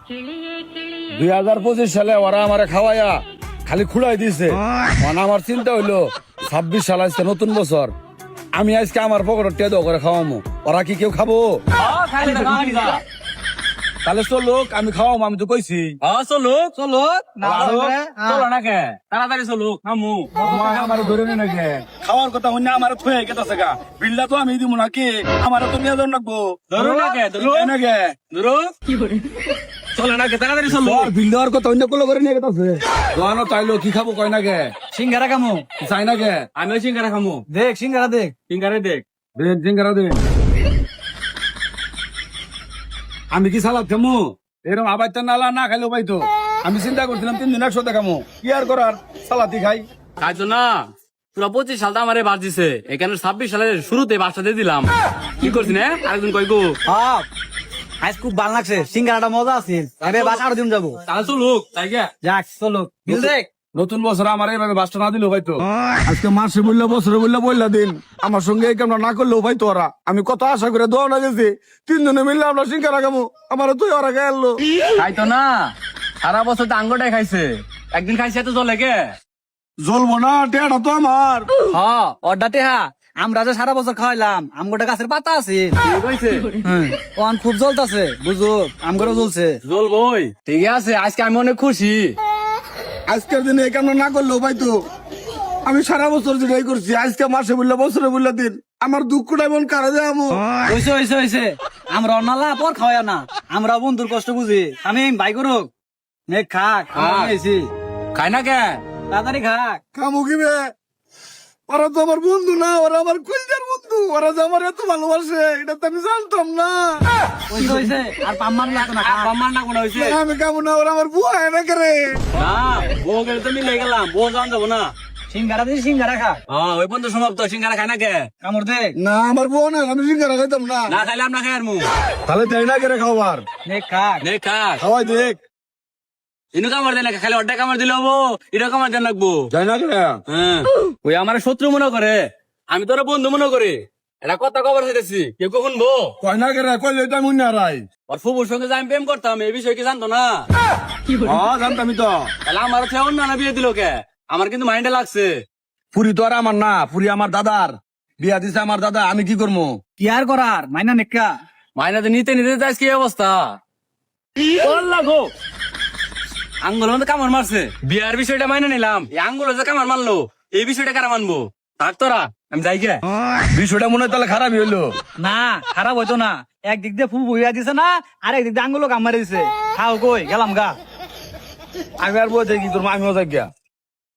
2025 সালে ওরা আমারে খাওয়াইয়া খালি খুড়াই দিছে। মানে আমার চিন্তা হইলো 26 সাল আজকে নতুন বছর, আমি আজকে আমার পকেটে টেদো করে খাওয়ামো, ওরা কি কেউ খাবো? তাহলে চলুক, আমি খাওয়াবো, আমি তো কইছি। চলুক চলো না কে তাড়াতাড়ি চলুক আমু আমার ধরে নে নাকি খাওয়ার কথা হইনা আমার থয়ে গেছে গা, বিল্লা তো আমি দিব নাকি, আমার তো নিয়ে যান রাখবো। ধরো না কে ধরো নাকি ধরো চলো না কে তাড়াতাড়ি চলো বিল্লার কথা অন্য কোলো করে নিয়ে গেছে। দোকানও চাইলো কি খাবো কয় না গে, সিঙ্গারা খামু চাই না গে, আমিও সিঙ্গারা খামু দেখ সিঙ্গারা দেখ, সিঙ্গারে দেখ দেখ সিঙ্গারা দেখ। আমি কি সালাদ খামু? এরকম আবার তো নালা না খাইলেও পাইতো। আমি চিন্তা করছিলাম 3 দিন একসাথে খামু, কি আর করার, সালাদি খাই। খাইছো না পুরা 25 সালটা আমারে বাস দিছে, এখানে 26 সালের শুরুতে বাসটা দিয়ে দিলাম। কি করছি না আরেকদিন কই গো আজ খুব ভালো লাগছে, সিঙ্গারাটা মজা আছে। এবার বাসা আরো দিন যাবো। তাহলে চলুক তাই গে যাক চলো বিল দেখ। নতুন বছর আমার এইভাবে বাসটা না দিলেও পাইতো। আজকে মাসে বললে বছরে বললে বললা দিন আমার সঙ্গে এই কামটা না করলেও পাইতো ওরা। আমি কত আশা করে দোয়া না গেছি, 3 জনে মিললে আমরা সিঙ্গারা খামু, আমার তুই ওরা গেলো খাইতো না সারা বছর তো আঙ্গটাই খাইছে, একদিন খাইছে তো চলে গে জ্বলবো না, টেয়াটা তো আমার। হ্যাঁ অর্ডারতে হ্যাঁ, আমরা যে সারা বছর খাওয়াইলাম, আমগোটা গাছের পাতা আছে, ঠিক হইছে ওয়ান খুব জ্বলতাছে, বুঝো আমগোটা জ্বলছে। জ্বলবই ঠিক আছে, আজকে আমি অনেক খুশি। আজকের দিনে এই কামটা না করলেও পাইতো। আমি সারা বছর যেটাই করছি, আজকে মাসে বললে বছরে বললে দিন, আমার দুঃখটা এমন কারা যায় আমো। হইছে হইছে হইছে, আমরা অন্নালা পর খাওয়াই না, আমরা বন্ধুর কষ্ট বুঝি। আমি ভাই করুক নে খাক খাইছি, খাই না কে তাড়াতাড়ি খাক। কামু কিবে, ওরা তো আমার বন্ধু না, ওরা আমার কলজার বন্ধু, ওরা যে আমার এত ভালোবাসে এটা তো আমি জানতাম না। হইছে হইছে, আর পাম্মান লাগতো না, খাক। আমার না কোনো হয়েছে আমি কামু না, ওরা আমার বুয়া না করে। না বউ গেলে তো মিলে গেলাম, বউ জান যাবো না। সিঙ্গারা দিয়ে সিঙ্গারা খাক, হ্যাঁ ওই পর্যন্ত সমাপ্ত, সিঙ্গারা খাই না কে কামড় দেখ। না আমার বুয়া না, আমি সিঙ্গারা খাইতাম না। না খাইলে আমরা খাই আর মু তাহলে তাই না করে খাওয়ার, নে খাক। দেখ খাস খাওয়াই দেখ, ইনু কামড় দেন না, খালি অর্ধেক কামড় দিলে হবো, এটা কামড় দেন রাখবো। তাই না করে। হ্যাঁ ওই আমার শত্রু মনে করে, আমি তোরা বন্ধু মনে করি। এটা কথা খবর চাইতেছি, কেউ কখন বো কয় না করে, কইলে তো আমি না রাই। ওর ফুবুর সঙ্গে যে আমি প্রেম করতাম এই বিষয় কি জানতো না? হ্যাঁ জানতামই তো। তাহলে আমার হচ্ছে অন্য না বিয়ে দিল কে, আমার কিন্তু মাইন্ডে লাগছে। পুরি তো আর আমার না, পুরি আমার দাদার, বিয়া দিছে আমার দাদা, আমি কি করবো? কি আর করার, মাইনা নেকা। মাইনাতে নিতে নিতে যাস কি অবস্থা লাগো আঙ্গুল মধ্যে কামড় মারছে, বিয়ার বিষয়টা মাইনে নিলাম, এই আঙ্গুল যে কামড় মারলো এই বিষয়টা কারা মানবো? থাক তোরা, আমি যাই গে। বিষয়টা মনে হয় তাহলে খারাপই হইলো। না খারাপ হইতো না, একদিক দিয়ে ফুল বইয়া দিছে না, আর একদিক দিয়ে আঙ্গুলো কাম মারি দিছে। খাও কই গেলাম গা। আমি আর বলতে কি করবো, আমিও যাই গিয়া।